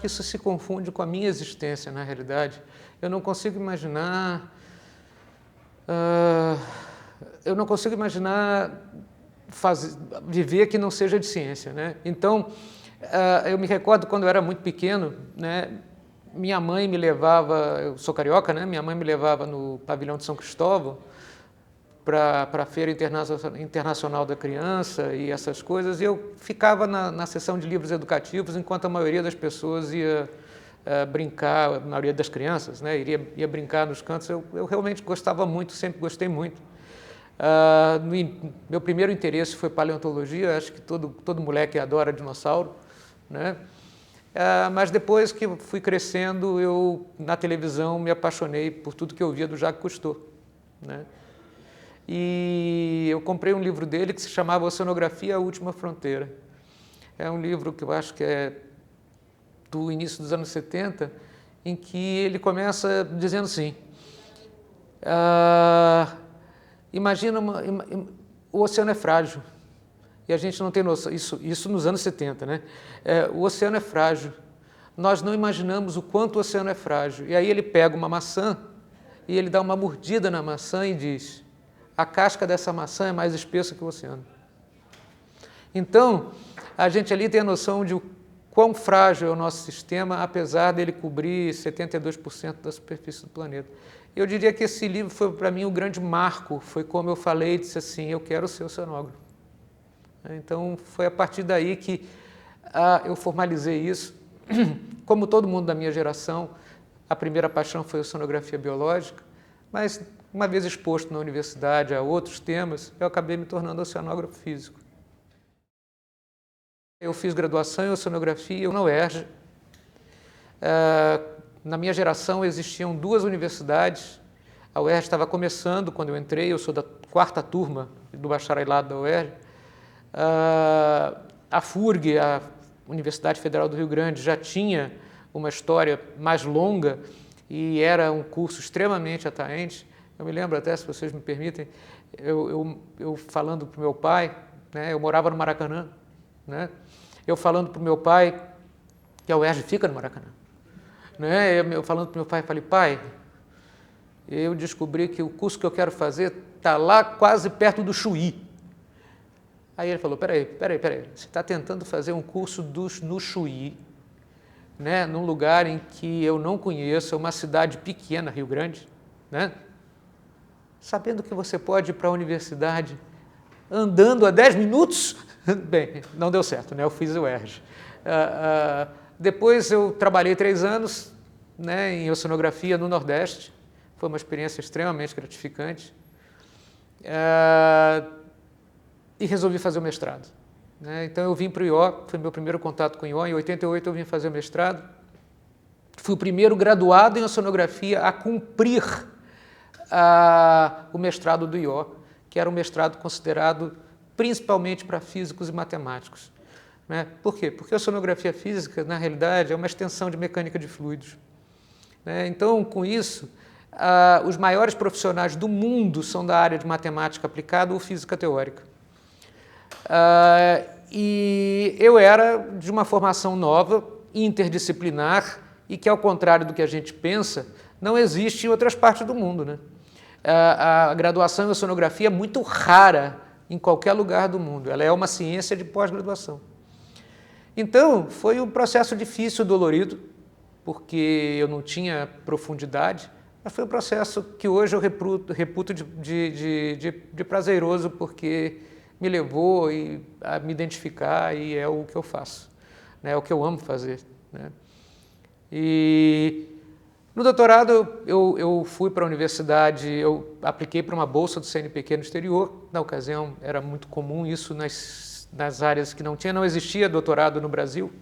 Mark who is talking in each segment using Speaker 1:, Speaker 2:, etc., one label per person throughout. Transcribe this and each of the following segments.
Speaker 1: Isso se confunde com a minha existência, na realidade. Eu não consigo imaginar... eu não consigo imaginar viver que não seja de ciência, né? Então, eu me recordo quando eu era muito pequeno, né? Minha mãe me levava, eu sou carioca, né? Minha mãe me levava no pavilhão de São Cristóvão para a Feira Internacional da Criança e essas coisas, e eu ficava na seção de livros educativos, enquanto a maioria das pessoas ia brincar, a maioria das crianças, né? Ia brincar nos cantos. Eu realmente gostava muito, sempre gostei muito. Meu primeiro interesse foi paleontologia, acho que todo moleque adora dinossauro, né? Mas depois que fui crescendo, eu, na televisão, me apaixonei por tudo que eu via do Jacques Cousteau, né? E eu comprei um livro dele que se chamava Oceanografia, a Última Fronteira. É um livro que eu acho que é do início dos anos 70, em que ele começa dizendo assim, imagina, o oceano é frágil, e a gente não tem noção, isso nos anos 70, né? O oceano é frágil, nós não imaginamos o quanto o oceano é frágil. E aí ele pega uma maçã, e ele dá uma mordida na maçã e diz, a casca dessa maçã é mais espessa que o oceano. Então, a gente ali tem a noção de quão frágil é o nosso sistema, apesar dele cobrir 72% da superfície do planeta. Eu diria que esse livro foi, para mim, um grande marco. Foi como eu falei, disse assim, eu quero ser oceanógrafo. Então, foi a partir daí que eu formalizei isso. Como todo mundo da minha geração, a primeira paixão foi a oceanografia biológica, mas, uma vez exposto na universidade a outros temas, eu acabei me tornando oceanógrafo físico. Eu fiz graduação em oceanografia na UERJ. Na minha geração existiam duas universidades. A UERJ estava começando quando eu entrei, eu sou da 4ª turma do bacharelado da UERJ. A FURG, a Universidade Federal do Rio Grande, já tinha uma história mais longa e era um curso extremamente atraente. Eu me lembro até, se vocês me permitem, eu falando para o meu pai, né, eu morava no Maracanã, né, eu falando para o meu pai, que a UERJ fica no Maracanã, né, eu falando para o meu pai, falei, pai, eu descobri que o curso que eu quero fazer está lá quase perto do Chuí. Aí ele falou, peraí, você está tentando fazer um curso no Chuí, né, num lugar em que eu não conheço, é uma cidade pequena, Rio Grande, né, sabendo que você pode ir para a universidade andando a 10 minutos? Bem, não deu certo, né, eu fiz o UERJ. Depois eu trabalhei 3 anos, né, em oceanografia no Nordeste, foi uma experiência extremamente gratificante. E resolvi fazer o mestrado, né? Então eu vim para o IO, foi meu primeiro contato com o IO, em 88 eu vim fazer o mestrado, fui o primeiro graduado em oceanografia a cumprir o mestrado do IO, que era um mestrado considerado principalmente para físicos e matemáticos, né? Por quê? Porque a oceanografia física, na realidade, é uma extensão de mecânica de fluidos, né? Então, com isso, os maiores profissionais do mundo são da área de matemática aplicada ou física teórica. E eu era de uma formação nova, interdisciplinar, e que, ao contrário do que a gente pensa, não existe em outras partes do mundo, né? A graduação em oceanografia é muito rara em qualquer lugar do mundo, ela é uma ciência de pós-graduação. Então, foi um processo difícil, dolorido, porque eu não tinha profundidade, mas foi um processo que hoje eu reputo de prazeroso, porque me levou a me identificar e é o que eu faço, né? É o que eu amo fazer, né? E no doutorado eu fui para a universidade, eu apliquei para uma bolsa do CNPq no exterior. Na ocasião era muito comum isso nas áreas que não existia doutorado no Brasil,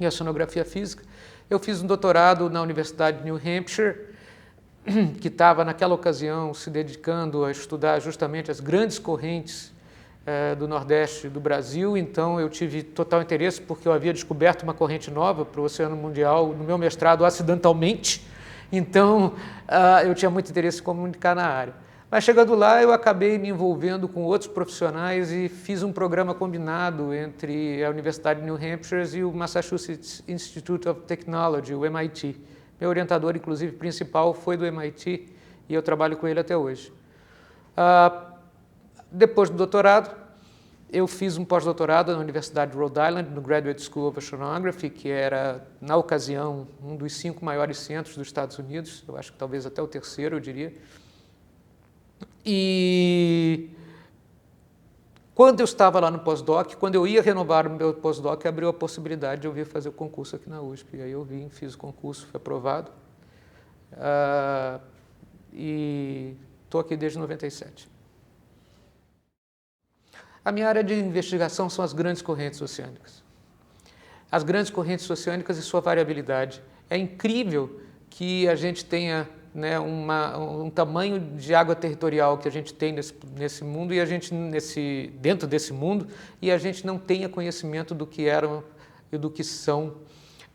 Speaker 1: em oceanografia física. Eu fiz um doutorado na Universidade de New Hampshire, que estava naquela ocasião se dedicando a estudar justamente as grandes correntes do Nordeste do Brasil. Então eu tive total interesse porque eu havia descoberto uma corrente nova para o Oceano Mundial no meu mestrado acidentalmente. Então eu tinha muito interesse em comunicar na área. Mas chegando lá, eu acabei me envolvendo com outros profissionais e fiz um programa combinado entre a Universidade de New Hampshire e o Massachusetts Institute of Technology, o MIT. Meu orientador, inclusive, principal foi do MIT e eu trabalho com ele até hoje. Depois do doutorado, eu fiz um pós-doutorado na Universidade de Rhode Island, no Graduate School of Oceanography, que era, na ocasião, um dos 5 maiores centros dos Estados Unidos, eu acho que talvez até o terceiro, eu diria. E quando eu estava lá no pós-doc, quando eu ia renovar o meu pós-doc, abriu a possibilidade de eu vir fazer o concurso aqui na USP. E aí eu vim, fiz o concurso, fui aprovado. E estou aqui desde 97. A minha área de investigação são as grandes correntes oceânicas. As grandes correntes oceânicas e sua variabilidade. É incrível que a gente tenha, né, um tamanho de água territorial que a gente tem nesse mundo e a gente dentro desse mundo e a gente não tenha conhecimento do que eram e do que são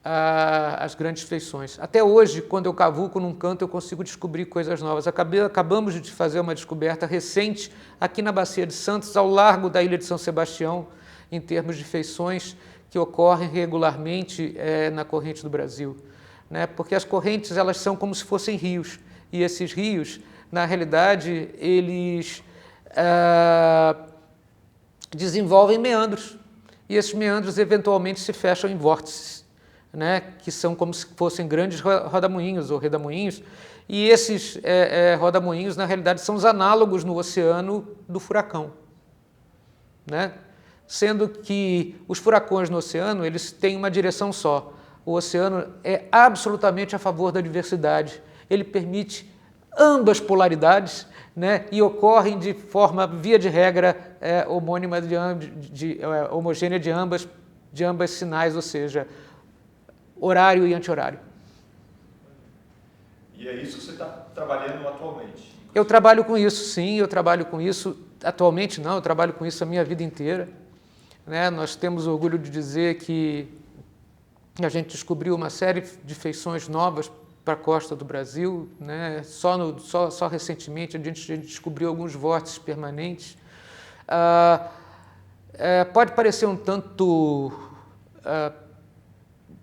Speaker 1: as grandes feições. Até hoje, quando eu cavuco num canto, eu consigo descobrir coisas novas. Acabamos de fazer uma descoberta recente aqui na Bacia de Santos, ao largo da Ilha de São Sebastião, em termos de feições que ocorrem regularmente na corrente do Brasil. Né? Porque as correntes, elas são como se fossem rios, e esses rios, na realidade, eles desenvolvem meandros, e esses meandros eventualmente se fecham em vórtices, né? Que são como se fossem grandes rodamuinhos ou redemoinhos, e esses rodamuinhos, na realidade, são os análogos no oceano do furacão, né? Sendo que os furacões no oceano, eles têm uma direção só. O oceano é absolutamente a favor da diversidade. Ele permite ambas polaridades, né, e ocorrem de forma, via de regra, homogênea de ambas sinais, ou seja, horário e anti-horário.
Speaker 2: E é isso que você está trabalhando atualmente?
Speaker 1: Eu trabalho com isso, sim, eu trabalho com isso atualmente não, eu trabalho com isso a minha vida inteira. Né? Nós temos orgulho de dizer que a gente descobriu uma série de feições novas para a costa do Brasil, né? Só recentemente a gente descobriu alguns vórtices permanentes. Pode parecer um tanto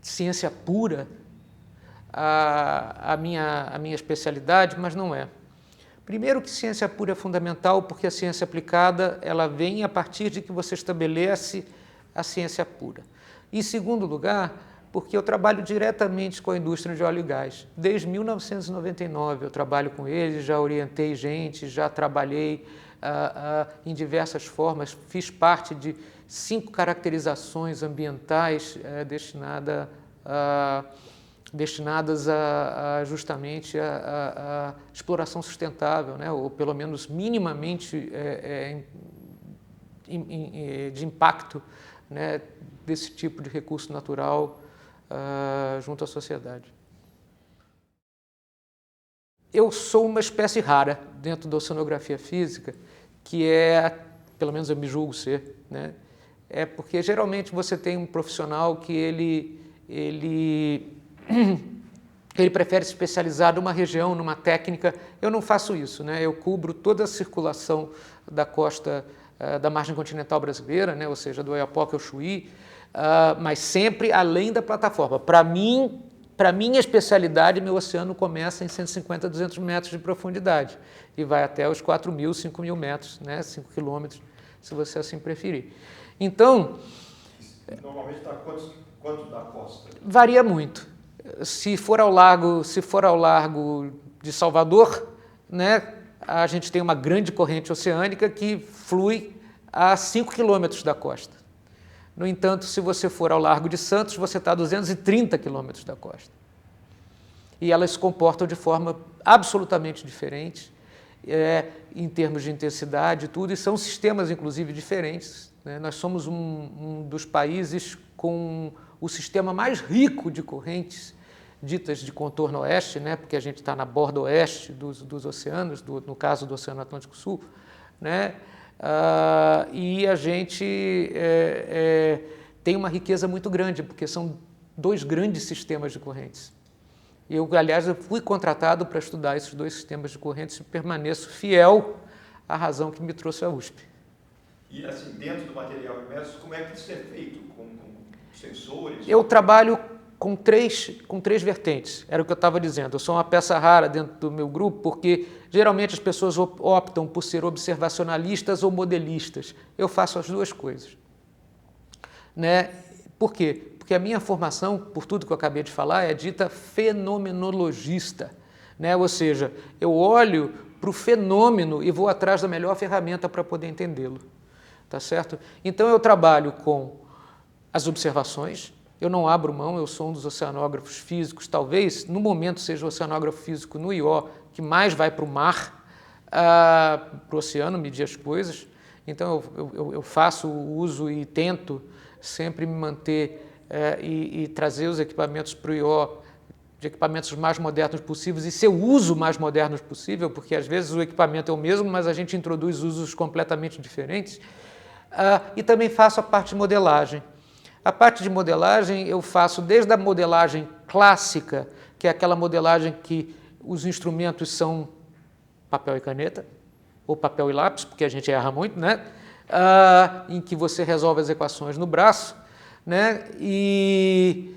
Speaker 1: ciência pura a minha especialidade, mas não é. Primeiro que ciência pura é fundamental porque a ciência aplicada ela vem a partir de que você estabelece a ciência pura. Em segundo lugar, porque eu trabalho diretamente com a indústria de óleo e gás. Desde 1999 eu trabalho com eles, já orientei gente, já trabalhei em diversas formas, fiz parte de 5 caracterizações ambientais destinadas justamente a exploração sustentável, né? Ou pelo menos minimamente de impacto, né, desse tipo de recurso natural junto à sociedade. Eu sou uma espécie rara dentro da oceanografia física, que pelo menos eu me julgo ser, né? Porque geralmente você tem um profissional que ele prefere se especializar numa região, numa técnica. Eu não faço isso, né? Eu cubro toda a circulação da costa da margem continental brasileira, né? Ou seja, do Oiapoque ao Chuí, mas sempre além da plataforma. Para minha especialidade, meu oceano começa em 150 a 200 metros de profundidade e vai até os 4.000, 5.000 metros, né? 5 quilômetros, se você assim preferir. Então...
Speaker 2: Normalmente está quanto da costa?
Speaker 1: Varia muito. Se for ao largo de Salvador, né, a gente tem uma grande corrente oceânica que flui a 5 quilômetros da costa. No entanto, se você for ao largo de Santos, você está a 230 quilômetros da costa. E elas se comportam de forma absolutamente diferente, em termos de intensidade e tudo, e são sistemas, inclusive, diferentes. Né? Nós somos um dos países com o sistema mais rico de correntes ditas de contorno oeste, né? Porque a gente está na borda oeste dos oceanos, no caso do Oceano Atlântico Sul, né? E a gente tem uma riqueza muito grande, porque são 2 grandes sistemas de correntes. Aliás, eu fui contratado para estudar esses dois sistemas de correntes e permaneço fiel à razão que me trouxe à USP.
Speaker 2: E assim, dentro do material imerso, como é que isso é feito? Com sensores?
Speaker 1: Eu trabalho com três vertentes, era o que eu estava dizendo. Eu sou uma peça rara dentro do meu grupo, porque geralmente as pessoas optam por ser observacionalistas ou modelistas. Eu faço as duas coisas. Né? Por quê? Porque a minha formação, por tudo que eu acabei de falar, é dita fenomenologista. Né? Ou seja, eu olho para o fenômeno e vou atrás da melhor ferramenta para poder entendê-lo. Tá certo? Então eu trabalho com as observações, eu não abro mão, eu sou um dos oceanógrafos físicos, talvez no momento seja o oceanógrafo físico no IO que mais vai para o mar, para o oceano, medir as coisas. Então eu faço o uso e tento sempre me manter e trazer os equipamentos para o IO, de equipamentos mais modernos possíveis e ser o uso mais moderno possível, porque às vezes o equipamento é o mesmo, mas a gente introduz usos completamente diferentes. E também faço a parte de modelagem. A parte de modelagem eu faço desde a modelagem clássica, que é aquela modelagem que os instrumentos são papel e caneta, ou papel e lápis, porque a gente erra muito, né? Em que você resolve as equações no braço, né? E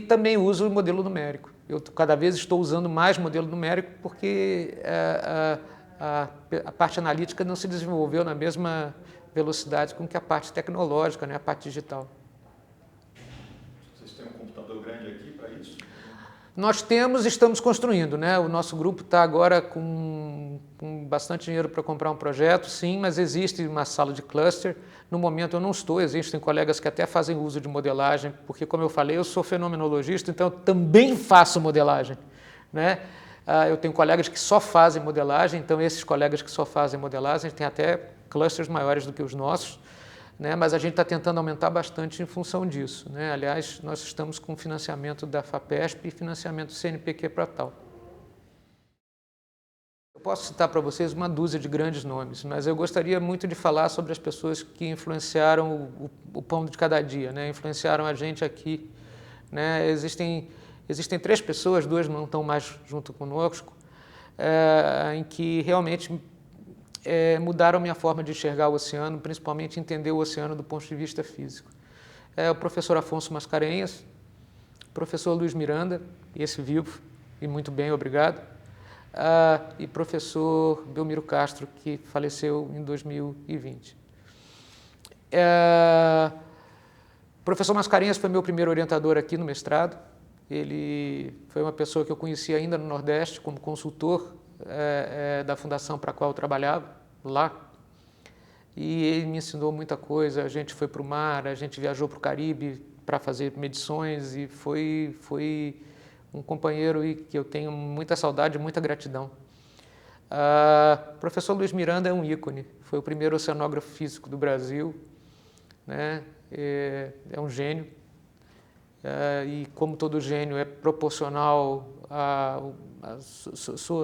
Speaker 1: também uso o modelo numérico. Eu cada vez estou usando mais modelo numérico porque a parte analítica não se desenvolveu na mesma velocidade com que a parte tecnológica, né? A parte digital.
Speaker 2: Vocês têm um computador grande aqui para isso?
Speaker 1: Nós temos e estamos construindo, né? O nosso grupo está agora com bastante dinheiro para comprar um projeto, sim, mas existe uma sala de cluster. No momento eu não estou, existem colegas que até fazem uso de modelagem, porque, como eu falei, eu sou fenomenologista, então eu também faço modelagem, né? Eu tenho colegas que só fazem modelagem, então esses colegas que só fazem modelagem têm até clusters maiores do que os nossos, né? Mas a gente está tentando aumentar bastante em função disso, né? Aliás, nós estamos com financiamento da FAPESP e financiamento do CNPq para tal. Eu posso citar para vocês uma dúzia de grandes nomes, mas eu gostaria muito de falar sobre as pessoas que influenciaram o pão de cada dia, né? Influenciaram a gente aqui, né? Existem 3 pessoas, 2 não estão mais junto conosco, em que realmente mudaram a minha forma de enxergar o oceano, principalmente entender o oceano do ponto de vista físico. O professor Afonso Mascarenhas, o professor Luiz Miranda, esse vivo, e muito bem, obrigado, e professor Belmiro Castro, que faleceu em 2020. O professor Mascarenhas foi meu primeiro orientador aqui no mestrado. Ele foi uma pessoa que eu conheci ainda no Nordeste como consultor da fundação para a qual eu trabalhava lá, e ele me ensinou muita coisa. A gente foi para o mar, a gente viajou para o Caribe para fazer medições e foi um companheiro que eu tenho muita saudade e muita gratidão. O professor Luiz Miranda é um ícone, foi o primeiro oceanógrafo físico do Brasil, né? É um gênio. E como todo gênio é proporcional à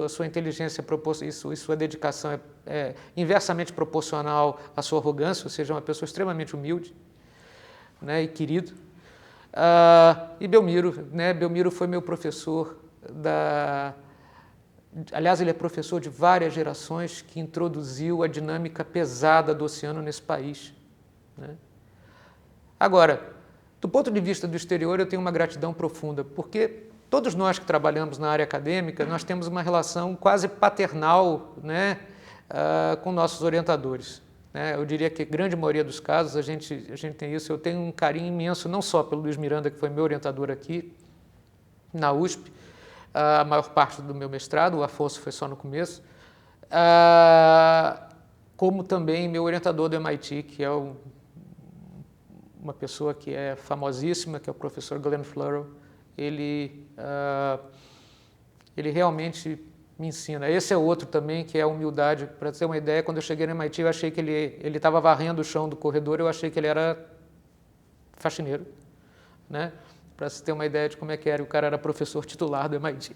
Speaker 1: sua inteligência e sua dedicação é inversamente proporcional à sua arrogância, ou seja, uma pessoa extremamente humilde, né, e querido. E Belmiro, né? Belmiro foi meu professor aliás, ele é professor de várias gerações que introduziu a dinâmica pesada do oceano nesse país, né? Agora, do ponto de vista do exterior, eu tenho uma gratidão profunda, porque todos nós que trabalhamos na área acadêmica, nós temos uma relação quase paternal, né, com nossos orientadores, né? Eu diria que a grande maioria dos casos a gente tem isso. Eu tenho um carinho imenso, não só pelo Luiz Miranda, que foi meu orientador aqui na USP, a maior parte do meu mestrado, o Afonso foi só no começo, como também meu orientador do MIT, que é uma pessoa que é famosíssima, que é o professor Glenn Flurrow. Ele realmente me ensina. Esse é outro também, que é a humildade. Para ter uma ideia, quando eu cheguei no MIT, eu achei que ele estava varrendo o chão do corredor, eu achei que ele era faxineiro, né? Para se ter uma ideia de como é que era, o cara era professor titular do MIT,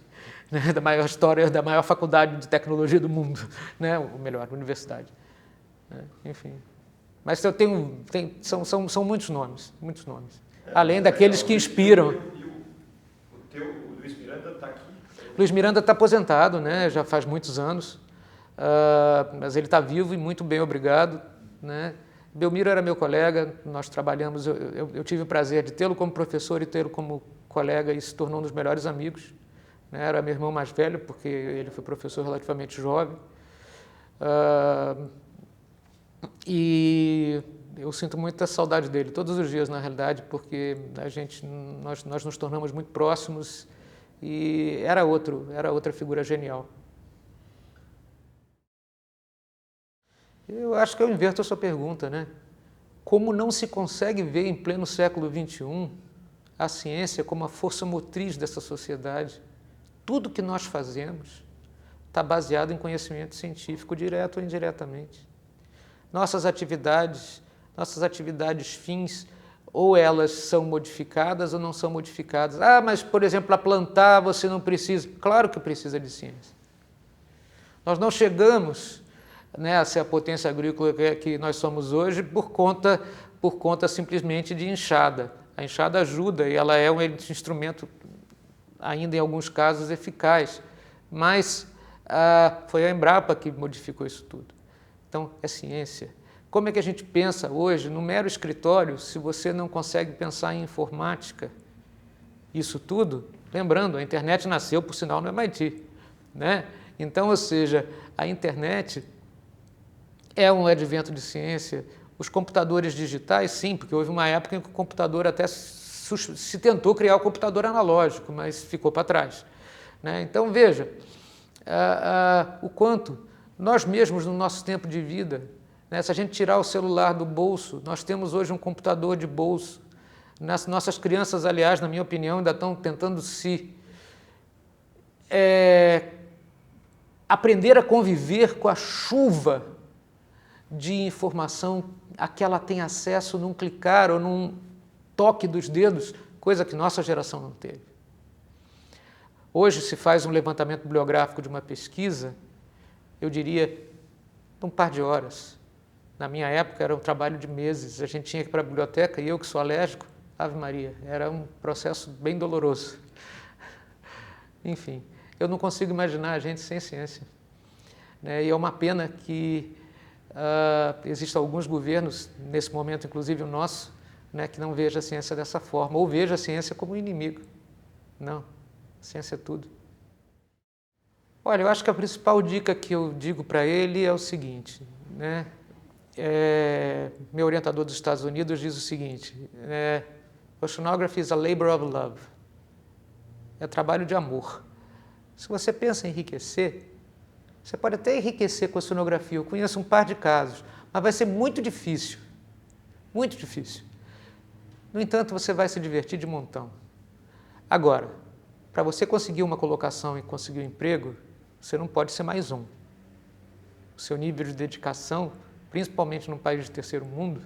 Speaker 1: né? Da maior história, da maior faculdade de tecnologia do mundo, né? Ou melhor, universidade, né? Enfim. Mas eu são muitos nomes, além daqueles que inspiram.
Speaker 2: O Luiz Miranda está aqui?
Speaker 1: Luiz Miranda está aposentado, né? Já faz muitos anos, mas ele está vivo e muito bem, obrigado, né? Belmiro era meu colega, nós trabalhamos, eu tive o prazer de tê-lo como professor e tê-lo como colega e se tornou um dos melhores amigos, né? Era meu irmão mais velho, porque ele foi professor relativamente jovem. E eu sinto muita saudade dele, todos os dias, na realidade, porque nós nos tornamos muito próximos e era outra figura genial. Eu acho que eu inverto a sua pergunta, né? Como não se consegue ver em pleno século XXI a ciência como a força motriz dessa sociedade? Tudo que nós fazemos está baseado em conhecimento científico, direto ou indiretamente. Nossas atividades fins, ou elas são modificadas ou não são modificadas. Ah, mas, por exemplo, para plantar você não precisa. Claro que precisa de ciência. Nós não chegamos, né, a ser a potência agrícola que nós somos hoje por conta simplesmente de enxada. A enxada ajuda e ela é um instrumento, ainda em alguns casos, eficaz, mas foi a Embrapa que modificou isso tudo. Então, é ciência. Como é que a gente pensa hoje, no mero escritório, se você não consegue pensar em informática? Isso tudo, lembrando, a internet nasceu, por sinal, no MIT, né? Então, ou seja, a internet é um advento de ciência. Os computadores digitais, sim, porque houve uma época em que o computador até se tentou criar o computador analógico, mas ficou para trás, né? Então, veja o quanto nós mesmos, no nosso tempo de vida, né, se a gente tirar o celular do bolso, nós temos hoje um computador de bolso. Nossas crianças, aliás, na minha opinião, ainda estão tentando aprender a conviver com a chuva de informação a que ela tem acesso num clicar ou num toque dos dedos, coisa que nossa geração não teve. Hoje se faz um levantamento bibliográfico de uma pesquisa, eu diria, um par de horas. Na minha época era um trabalho de meses, a gente tinha que ir para a biblioteca e eu que sou alérgico, Ave Maria, era um processo bem doloroso. Enfim, eu não consigo imaginar a gente sem ciência, né? E é uma pena que existam alguns governos, nesse momento inclusive o nosso, né, que não veja a ciência dessa forma, ou veja a ciência como inimigo. Não, a ciência é tudo. Olha, eu acho que a principal dica que eu digo para ele é o seguinte, né? Meu orientador dos Estados Unidos diz o seguinte, Oceanography is a labor of love. É trabalho de amor. Se você pensa em enriquecer, você pode até enriquecer com a oceanografia. Eu conheço um par de casos, mas vai ser muito difícil. Muito difícil. No entanto, você vai se divertir de montão. Agora, para você conseguir uma colocação e conseguir um emprego, você não pode ser mais um. O seu nível de dedicação, principalmente num país de terceiro mundo,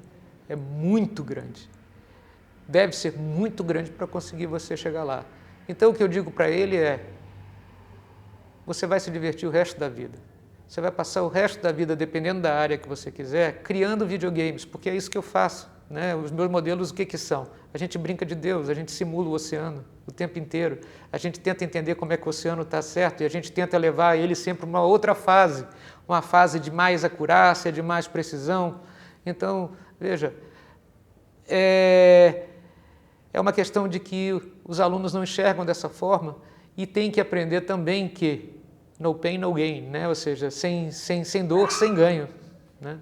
Speaker 1: é muito grande. Deve ser muito grande para conseguir você chegar lá. Então, o que eu digo para ele é, você vai se divertir o resto da vida. Você vai passar o resto da vida, dependendo da área que você quiser, criando videogames, porque é isso que eu faço, né? Os meus modelos, o que são? A gente brinca de Deus, a gente simula o oceano o tempo inteiro, a gente tenta entender como é que o oceano está certo e a gente tenta levar ele sempre para uma outra fase, uma fase de mais acurácia, de mais precisão. Então, veja, é uma questão de que os alunos não enxergam dessa forma e tem que aprender também que no pain, no gain, né? Ou seja, sem dor, sem ganho, né?